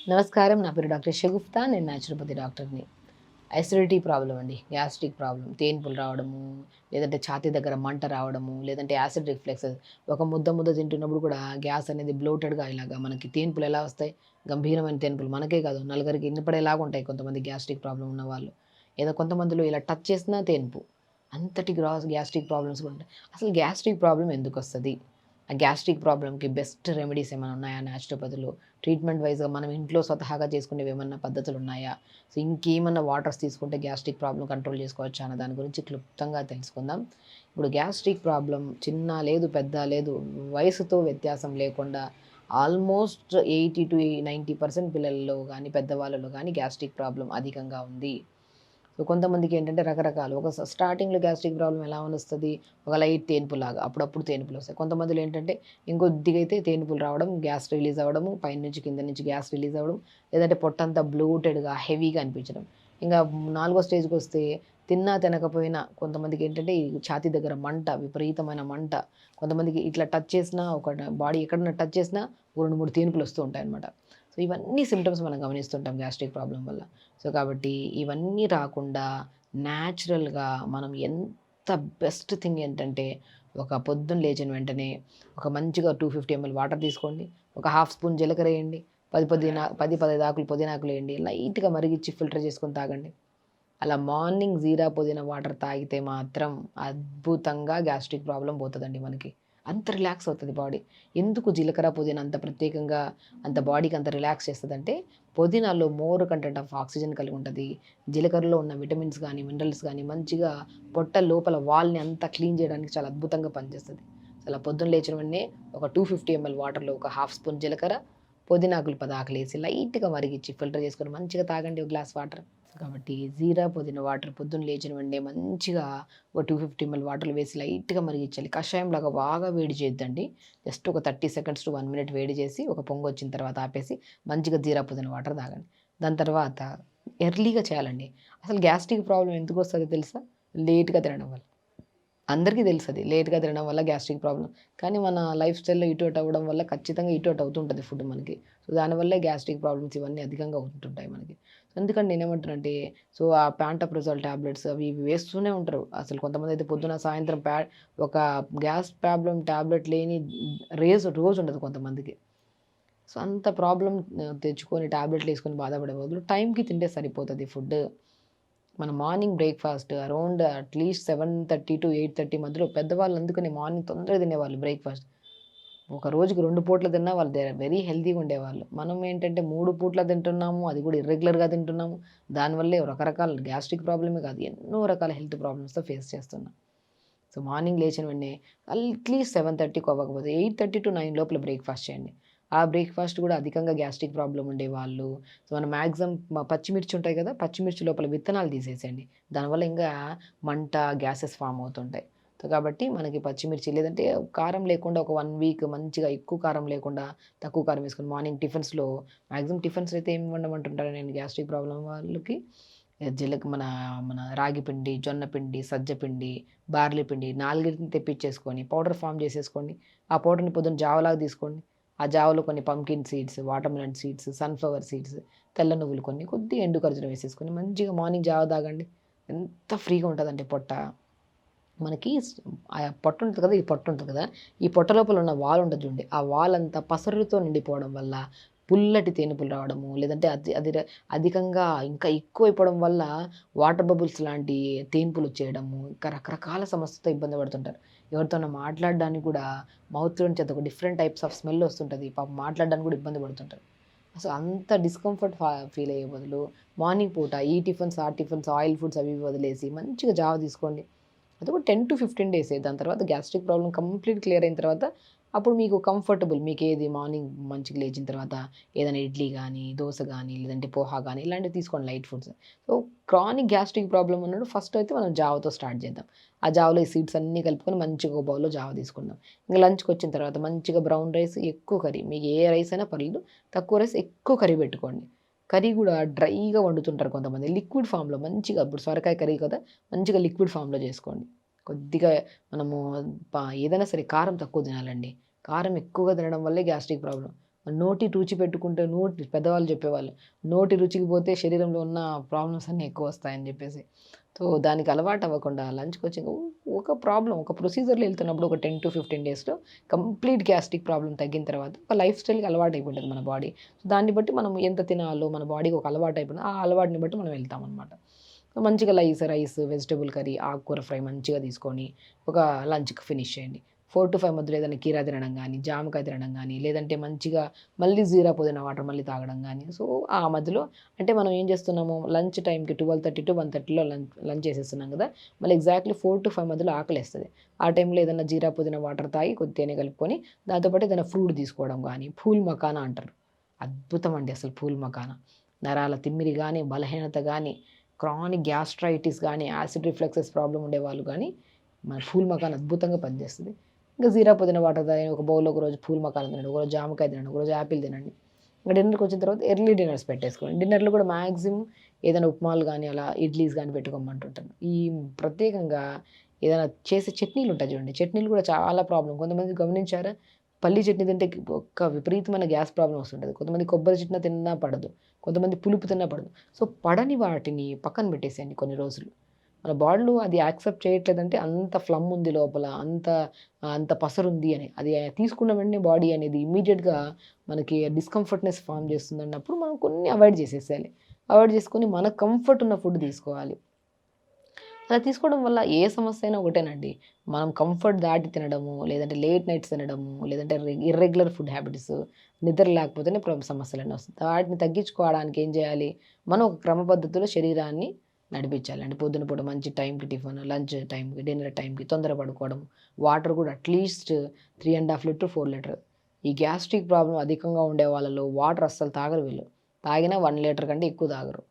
నమస్కారం. నా పేరు డాక్టర్ షగుఫ్తా. నేను న్యాచురోపతి డాక్టర్‌ని. అసిడిటీ ప్రాబ్లమ్ అండి. Gastric problem. తేన్పులు రావడము, లేదంటే ఛాతీ దగ్గర మంట రావడము, లేదంటే యాసిడ్ రిఫ్లెక్స్. ఒక ముద్ద ముద్ద తింటున్నప్పుడు కూడా గ్యాస్ అనేది బ్లోటెడ్‌గా ఇలాగా మనకి తేన్పులు ఎలా వస్తాయి? గంభీరమైన తేన్పులు. మనకే కాదు నలుగురికి ఇనపడేలాగా ఉంటాయి కొంతమంది గ్యాస్ట్రిక్ ప్రాబ్లమ్ ఉన్నవాళ్ళు. ఏదో కొంతమందిలో ఇలా టచ్ చేసినా తేన్పు. అంతటి గ్యాస్ట్రిక్ ప్రాబ్లమ్స్ కూడా ఉంటాయి. అసలు గ్యాస్ట్రిక్ ప్రాబ్లమ్ ఎందుకొస్తది? ఆ గ్యాస్ట్రిక్ ప్రాబ్లమ్‌కి బెస్ట్ రెమెడీస్ ఏమైనా ఉన్నాయా న్యాచురోపతిలో? ట్రీట్మెంట్ వైస్‌గా మనం ఇంట్లో స్వతహాగా చేసుకునేవి ఏమన్నా పద్ధతులున్నాయా? సో, ఇంకేమన్నా వాటర్స్ తీసుకుంటే గ్యాస్ట్రిక్ ప్రాబ్లమ్ కంట్రోల్ చేసుకోవచ్చా అన్న దాని గురించి క్లుప్తంగా తెలుసుకుందాం. ఇప్పుడు గ్యాస్ట్రిక్ ప్రాబ్లమ్ చిన్న లేదు, పెద్ద లేదు, వయసుతో వ్యత్యాసం లేకుండా ఆల్మోస్ట్ 80-90% పిల్లల్లో గానీ, పెద్దవాళ్ళలో గానీ గ్యాస్ట్రిక్ ప్రాబ్లమ్ అధికంగా ఉంది. సో, కొంతమందికి ఏంటంటే రకరకాలు ఒక స్టార్టింగ్‌లో గ్యాస్ట్రిక్ ప్రాబ్లమ్ ఎలా వస్తది? ఒక లైట్ తేన్పులాగా అప్పుడప్పుడు తేన్పులొస్తాయి. కొంతమందిలో ఏంటంటే ఇంకొద్దిగా అయితే తేన్పులు రావడం, గ్యాస్ రిలీజ్ అవ్వడము, పైనుంచి కింద నుంచి గ్యాస్ రిలీజ్ అవ్వడం, లేదంటే పొట్టంతా బ్లోటెడ్‌గా, హెవీగా అనిపించడం. ఇంగా నాలుగో స్టేజ్‌కొస్తే తిన్నా తినకపోయినా కొంతమందికేంటంటే ఈ ఛాతీ దగ్గర మంట, విపరీతమైన మంట. కొంతమందికి ఇట్లా టచ్ చేసినా ఒక బాడీ ఎక్కడన్నా టచ్ చేసినా ఓ 2, 3 తేన్పులొస్తూ ఉంటాయన్నమాట. సో, ఇవన్నీ సింప్టమ్స్ మనం గమనిస్తుంటాం గ్యాస్ట్రిక్ ప్రాబ్లమ్ వల్ల. సో, కాబట్టి ఇవన్నీ రాకుండా న్యాచురల్‌గా మనం ఎంత బెస్ట్ థింగ్ ఏంటంటే, ఒక పొద్దున్న లేచిన వెంటనే ఒక మంచిగా 250 ఎంఎల్ వాటర్ తీసుకోండి. ఒక హాఫ్ స్పూన్ జీలకర్ర ఎయండి. 15 ఆకులు పుదీనాకులెయండి. లైట్‌గా మరిగిచ్చి ఫిల్టర్ చేసుకొని తాగండి. అలా మార్నింగ్ జీరా పుదీనా వాటర్ తాగితే మాత్రం అద్భుతంగా గ్యాస్ట్రిక్ ప్రాబ్లమ్ పోతదండి మనకి. అంత రిలాక్స్ అవుతది బాడీ. ఎందుకు జీలకర్ర, పుదీనా అంత ప్రత్యేకంగా అంత బాడీకి అంత రిలాక్స్ చేస్తదంటే, పుదీనాలో మోర్ కంటెంట్ ఆఫ్ ఆక్సిజన్ కలిగి ఉంటది. జీలకర్రలో ఉన్న విటమిన్స్ గానీ, మినరల్స్ గానీ మంచిగా పొట్ట లోపల వాల్‌ని అంతా క్లీన్ చేయడానికి చాలా అద్భుతంగా పనిచేస్తది. అలా పొద్దున్న లేచిన వెంటనే ఒక 250 ఎంఎల్ వాటర్‌లో ఒక హాఫ్ స్పూన్ జీలకర్ర, పుదీనాకులు 10 ఆకులేసి లైట్‌గా మరిగిచ్చి ఫిల్టర్ చేసుకొని మంచిగా తాగండి ఒక గ్లాస్ వాటర్. కాబట్టి జీరా, పుదీనా వాటర్ పొద్దున్న లేచిన వెంటనే మంచిగా ఒక 250 ఎంఎల్ వాటర్‌లో వేసి లైట్‌గా మరిగిచ్చాలి. కషాయంలాగా బాగా వేడి చేయొద్దండి. జస్ట్ ఒక 30 సెకండ్స్ టు 1 మినిట్ వేడి చేసి, ఒక పొంగొచ్చిన తర్వాత ఆపేసి, మంచిగా జీరా, పుదీనా వాటర్ తాగండి. దాని తర్వాత ఎర్లీగా చేయాలండి. అసలు గ్యాస్ట్రిక్ ప్రాబ్లమ్ ఎందుకొస్తదో తెలుసా? లేట్‌గా తినడం వల్ల. అందరికీ తెలుసది. లేట్‌గా తినడం వల్ల గ్యాస్ట్రిక్ ప్రాబ్లమ్. కానీ మన లైఫ్ స్టైల్‌లో ఇటు అటు అవ్వడం వల్ల ఖచ్చితంగా ఇటు అటు అవుతుంటది ఫుడ్ మనకి. సో, దానివల్లే గ్యాస్ట్రిక్ ప్రాబ్లమ్స్ ఇవన్నీ అధికంగా ఉంటుంటాయి మనకి. అందుకని నేనేమంటానంటే ఆ ప్యాంటప్రజోల్ టాబ్లెట్స్ అవి ఇవి వేస్తూనే ఉంటారు. అసలు కొంతమందయితే పొద్దున, సాయంత్రం ఒక గ్యాస్ ప్రాబ్లమ్ టాబ్లెట్ లేని రోజుండదు కొంతమందికి. సో, అంత ప్రాబ్లమ్ తెచ్చుకొని టాబ్లెట్‌లేసుకొని బాధపడే బదులు టైంకి తింటే సరిపోతది ఫుడ్. మన మార్నింగ్ బ్రేక్‌ఫాస్ట్ అరౌండ్ అట్‌లీస్ట్ 7:30-8:30 మధ్యలో పెద్దవాళ్ళు అందుకని మార్నింగ్ తొందరగా తినేవాళ్ళు బ్రేక్‌ఫాస్ట్. ఒక రోజుకి 2 పూటలు తిన్నా వాళ్ళు దే ఆర్ వెరీ హెల్తీగా ఉండేవాళ్ళు. మనం ఏంటంటే 3 పూట్ల తింటున్నాము. అది కూడా ఇర్రెగ్యులర్‌గా తింటున్నాము. దానివల్లే రకరకాల గ్యాస్ట్రిక్ ప్రాబ్లమే కాదు ఎన్నో రకాల హెల్త్ ప్రాబ్లమ్స్‌తో ఫేస్ చేస్తున్నాం. సో, మార్నింగ్ లేచిన వెంటనే అట్‌లీస్ట్ 7:30కి అవ్వకపోతే 8:30-9 లోపల బ్రేక్‌ఫాస్ట్ చేయండి. ఆ బ్రేక్‌ఫాస్ట్ కూడా అధికంగా గ్యాస్ట్రిక్ ప్రాబ్లమ్ ఉండేవాళ్ళు సో, మనం మాక్సిమం పచ్చిమిర్చి ఉంటాయి కదా! పచ్చిమిర్చి లోపల విత్తనాలు తీసేసేయండి. దానివల్ల ఇంకా మంట, గ్యాసెస్ ఫార్మ్ అవుతుంటాయి. సో, కాబట్టి మనకి పచ్చిమిర్చి లేదంటే కారం లేకుండా ఒక 1 వీక్ మంచిగా ఎక్కువ కారం లేకుండా, తక్కువ కారం వేసుకొని మార్నింగ్ టిఫిన్స్‌లో మాక్సిమం టిఫిన్స్ అయితే ఏమి వండమంటుంటారు నేను గ్యాస్ట్రిక్ ప్రాబ్లమ్ వాళ్ళకి మన మన రాగి పిండి, జొన్న పిండి, సజ్జ పిండి, బార్లీ పిండి నాలుగిటిని తెప్పించేసుకొని పౌడర్ ఫార్మ్ చేసేసుకోండి. ఆ పౌడర్‌ని పొద్దున్న జావలాగా తీసుకోండి. ఆ జావలో కొన్ని pumpkin seeds, watermelon seeds, sunflower seeds, తెల్ల నువ్వులు కొన్ని, కొద్దిగా ఎండు ఖర్జూరం వేసేసుకొని మంచిగా మార్నింగ్ జావ తాగండి. ఎంత ఫ్రీగా ఉంటదంటే పొట్ట. మనకి పొట్ట ఉంటది కదా! ఈ పొట్ట ఉంటది కదా! ఈ పొట్ట లోపల ఉన్న వాల్ ఉంటది చూడండి. ఆ వాల్ అంతా పసరుతో నిండిపోవడం వల్ల పుల్లటి తేనుపులు రావడము, లేదంటే అది అది ర అధికంగా ఇంకా ఎక్కువైపోవడం వల్ల వాటర్ బబుల్స్ లాంటి తేన్పులొచ్చేయడము, ఇంకా రకరకాల సమస్యలతో ఇబ్బంది పడుతుంటారు. ఎవరితోనా మాట్లాడడానికి కూడా మౌత్‌లో నుంచి అదొక డిఫరెంట్ టైప్స్ ఆఫ్ స్మెల్ వస్తుంటది. పాపం మాట్లాడడానికి కూడా ఇబ్బంది పడుతుంటారు. అసలు అంత డిస్కంఫర్ట్ ఫీల్ అయ్యే బదులు మార్నింగ్ పూట ఈ టిఫిన్స్, ఆ టిఫిన్స్, ఆయిల్ ఫుడ్స్ అవి ఇవి వదిలేసి మంచిగా జావ తీసుకోండి. అది కూడా 10-15 డేసే. దాని తర్వాత గ్యాస్ట్రిక్ ప్రాబ్లమ్ కంప్లీట్ క్లియర్ అయిన తర్వాత అప్పుడు మీకు కంఫర్టబుల్ మీకేది మార్నింగ్ మంచిగా లేచిన తర్వాత ఏదైనా ఇడ్లీ గానీ, దోస గానీ, లేదంటే పోహా గానీ ఇలాంటివి తీసుకోండి light foods. So, chronic gastric problem ఉన్నోడు ఫస్ట్ అయితే మనం జావతో స్టార్ట్ చేద్దాం. ఆ జావలో ఈ సీడ్స్ అన్నీ కలుపుకొని మంచిగా ఒక బౌల్‌లో జావ తీసుకుందాం. ఇంక లంచ్‌కొచ్చిన తర్వాత మంచిగా బ్రౌన్ రైస్, ఎక్కువ కర్రీ. మీకు ఏ రైస్ అయినా పర్లేదు. తక్కువ రైస్, ఎక్కువ కర్రీ పెట్టుకోండి. కర్రీ గూడా డ్రైగా వండుతుంటారు కొంతమంది. లిక్విడ్ ఫామ్‌లో మంచిగా ఇప్పుడు సొరకాయ కర్రీ కదా! మంచిగా లిక్విడ్ ఫామ్‌లో చేసుకోండి. కొద్దిగా మనము ఏదైనా సరే కారం తక్కువ తినాలండి. కారం ఎక్కువగా తినడం వల్లే గ్యాస్ట్రిక్ ప్రాబ్లమ్. నోటి రుచి పెట్టుకుంటే పెద్దవాళ్ళు చెప్పేవాళ్ళు, నోటి రుచికి పోతే శరీరంలో ఉన్న ప్రాబ్లమ్స్ అన్నీ ఎక్కువ వస్తాయని చెప్పేసి. సో, దానికి అలవాటు అవ్వకుండా లంచ్‌కి వచ్చి ఒక ప్రాబ్లమ్ ఒక ప్రొసీజర్‌లో వెళ్తున్నప్పుడు ఒక 10-15 డేస్‌లో కంప్లీట్ గ్యాస్ట్రిక్ ప్రాబ్లమ్ తగ్గిన తర్వాత ఒక లైఫ్ స్టైల్‌కి అలవాటు అయిపోతుంది మన బాడీ. సో, దాన్ని బట్టి మనం ఎంత తినాలో మన బాడీకి ఒక అలవాటు అయిపోయింది. ఆ అలవాటుని బట్టి మనం వెళ్తామనమాట. మంచిగా రైస్, వెజిటబుల్ కర్రీ, ఆకుకూర ఫ్రై మంచిగా తీసుకొని ఒక లంచ్‌కి ఫినిష్ చేయండి. 4-5 మధ్యలో ఏదైనా కీరా తినడం గానీ, జామకాయ తినడం గానీ, లేదంటే మంచిగా మళ్ళీ జీరా పుదీనా వాటర్ మళ్ళీ తాగడం గానీ, సో, ఆ మధ్యలో అంటే మనం ఏం చేస్తున్నాము లంచ్ టైంకి 12:30-1:30లో లంచ్ చేసేస్తున్నాం కదా! మళ్ళీ ఎగ్జాక్ట్‌లీ 4-5 మధ్యలో ఆకలేస్తది. ఆ టైంలో ఏదన్నా జీరా పుదీనా వాటర్ తాగి కొద్ది తేనె కలుపుకొని దాంతో పాటు ఏదైనా ఫ్రూట్ తీసుకోవడం గానీ, ఫూల్ మఖానా అంటారు. అద్భుతం అండి అసలు ఫూల్ మఖానా. నరాల తిమ్మిరి గానీ, బలహీనత గానీ, క్రానిక్ గ్యాస్ట్రైటిస్ గానీ, యాసిడ్ రిఫ్లక్సెస్ ప్రాబ్లమ్ ఉండేవాళ్ళు గానీ, మన ఫూల్ మఖానా అద్భుతంగా పనిచేస్తది. ఇంకా జీరా పుదీనా వాటర్ తాగి ఒక బౌల్‌లో ఒకరోజు ఫూల్ మఖానా తినండి, ఒకరోజు జామకాయ తినండి, ఒకరోజు యాపిల్ తినండి. ఇంక డిన్నర్‌కొచ్చిన తర్వాత ఎర్లీ డిన్నర్స్ పెట్టేసుకోండి. డిన్నర్‌లో కూడా మాక్సిమం ఏదైనా ఉప్మాలు గానీ, అలా ఇడ్లీస్ గానీ పెట్టుకోమంటుంటాను. ప్రత్యేకంగా ఏదైనా చేసే చట్నీలుంటాయి చూడండి. చట్నీలు కూడా చాలా ప్రాబ్లమ్. కొంతమంది గమనించారా? పల్లి చట్నీ తింటే ఒక విపరీతమైన గ్యాస్ ప్రాబ్లమ్ వస్తుంటది. కొంతమంది కొబ్బరి చట్నీ తిన్నా పడదు. కొంతమంది పులుపు తిన్నా పడదు. సో, పడని వాటిని పక్కన పెట్టేసేయండి కొన్ని రోజులు. మన బాడీలో అది యాక్సెప్ట్ చేయట్లేదంటే అంత ఫ్లమ్ ఉంది లోపల. అంత పసరుంది అని. అది తీసుకున్న వెంటనే బాడీ అనేది ఇమ్మీడియేట్‌గా మనకి డిస్కంఫర్ట్‌నెస్ ఫార్మ్ చేస్తుందన్నప్పుడు మనం కొన్ని అవాయిడ్ చేసేసేయాలి. అవాయిడ్ చేసుకొని మనకు కంఫర్ట్ ఉన్న ఫుడ్ తీసుకోవాలి. అలా తీసుకోవడం వల్ల ఏ సమస్య అయినా ఒకటేనండి. మనం కంఫర్ట్ దాటి తినడము, లేదంటే లేట్ నైట్స్ తినడము, లేదంటే ఇర్రెగ్యులర్ ఫుడ్ హ్యాబిట్స్, నిద్ర లేకపోతేనే సమస్యలన్నీ వస్తాయి. వాటిని తగ్గించుకోవడానికి ఏం చేయాలి? మనం ఒక క్రమ పద్ధతిలో శరీరాన్ని నడిపించాలి. అంటే పొద్దున పూట మంచి టైంకి టిఫిన్, లంచ్ టైంకి, డిన్నర్ టైంకి, తొందర పడుకోవడం. వాటర్ కూడా అట్‌లీస్ట్ 3½ లీటర్, 4 లీటర్. ఈ గ్యాస్ట్రిక్ ప్రాబ్లమ్ అధికంగా ఉండే వాళ్ళలో వాటర్ అస్సలు తాగరు వీళ్ళు. తాగినా 1 లీటర్ కంటే ఎక్కువ తాగరు.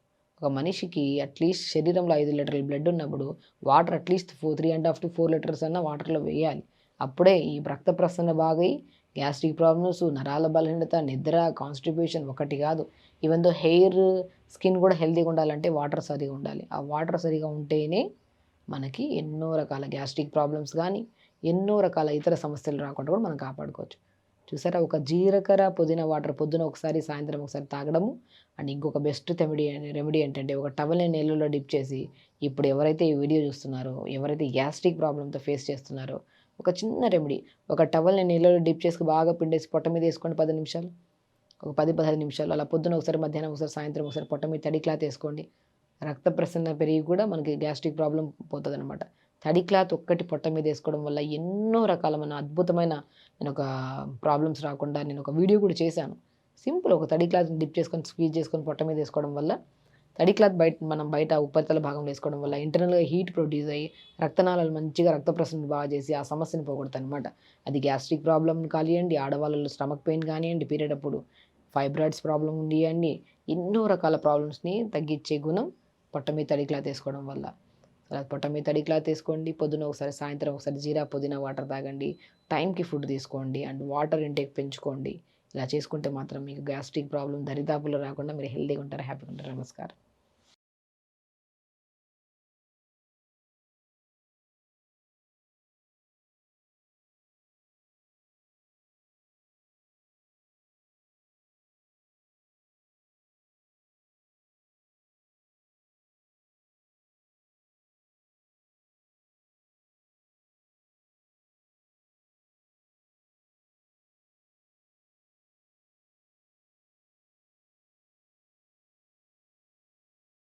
ఒక మనిషికి అట్‌లీస్ట్ శరీరంలో 5 లీటర్ల బ్లడ్ ఉన్నప్పుడు వాటర్ అట్‌లీస్ట్ 3½ లీటర్స్ అన్నా వాటర్‌లో వేయాలి. అప్పుడే ఈ రక్త ప్రసరణ బాగై గ్యాస్ట్రిక్ ప్రాబ్లమ్స్, నరాల బలహీనత, నిద్ర, కాన్‌స్టిపేషన్ ఒకటి కాదు. ఈవెన్ దో హెయిర్, స్కిన్ కూడా హెల్తీగా ఉండాలంటే వాటర్ సరిగ్గా ఉండాలి. ఆ వాటర్ సరిగ్గా ఉంటేనే మనకి ఎన్నో రకాల గ్యాస్ట్రిక్ ప్రాబ్లమ్స్ గానీ, ఎన్నో రకాల ఇతర సమస్యలు రాకుండా కూడా మనం కాపాడుకోవచ్చు. చూసారా? ఒక జీలకర్ర, పుదీనా వాటర్ పొద్దున ఒకసారి, సాయంత్రం ఒకసారి తాగడము. అండ్ ఇంకొక బెస్ట్ రెమెడీ ఏంటంటే ఒక టవల్‌ని నీళ్ళలో డిప్ చేసి, ఇప్పుడు ఎవరైతే ఈ వీడియో చూస్తున్నారో, ఎవరైతే గ్యాస్ట్రిక్ ప్రాబ్లమ్‌తో ఫేస్ చేస్తున్నారో, ఒక చిన్న రెమెడీ. ఒక టవల్‌ని నీళ్ళలో డిప్ చేసి బాగా పిండేసి పొట్ట మీద ఏసుకోండి 10 నిమిషాలు. ఒక 10-15 నిమిషాలు. అలా పొద్దున ఒకసారి, మధ్యాహ్నం ఒకసారి, సాయంత్రం ఒకసారి పొట్ట మీద తడి క్లాత్ ఏసుకోండి. రక్త ప్రసరణ పెరిగి కూడా మనకి గ్యాస్ట్రిక్ ప్రాబ్లమ్ పోతదనమాట. తడి క్లాత్ ఒక్కటి పొట్ట మీద ఏసుకోవడం వల్ల ఎన్నో రకాలమైన అద్భుతమైన నేనొక ప్రాబ్లమ్స్ రాకుండా నేనొక వీడియో కూడా చేశాను. సింపుల్ ఒక తడి క్లాత్‌ని డిప్ చేసుకొని, స్క్వీజ్ చేసుకొని పొట్ట మీద ఏసుకోవడం వల్ల తడి క్లాత్ మనం బయట ఉపరితల భాగంలో ఏసుకోవడం వల్ల ఇంటర్నల్‌గా హీట్ ప్రొడ్యూస్ అయ్యి రక్తనాళాలు మంచిగా రక్త ప్రసరణ బాగా చేసి ఆ సమస్యను పోగొడతాయనమాట. అది గ్యాస్ట్రిక్ ప్రాబ్లమ్ కానియ్యండి, ఆడవాళ్ళలో స్టమక్ పెయిన్ కానియ్యండి, పీరియడ్ అప్పుడు ఫైబ్రాయిడ్స్ ప్రాబ్లమ్ ఉండియండి, ఎన్నో రకాల ప్రాబ్లమ్స్‌ని తగ్గించే గుణం పొట్ట మీద తడి క్లాత్ ఏసుకోవడం వల్ల. అలా పొట్ట మీద తడి క్లాత్ ఏసుకోండి. పొద్దున ఒకసారి, సాయంత్రం ఒకసారి జీరా, పుదీనా వాటర్ తాగండి. టైంకి ఫుడ్ తీసుకోండి. అండ్ వాటర్ ఇంటేక్ పెంచుకోండి. ఇలా చేసుకుంటే మాత్రం మీకు గ్యాస్ట్రిక్ ప్రాబ్లమ్ దరిదాపుల్లో రాకుండా మీరు హెల్తీగా ఉంటారు, హ్యాపీగా ఉంటారు. నమస్కారం.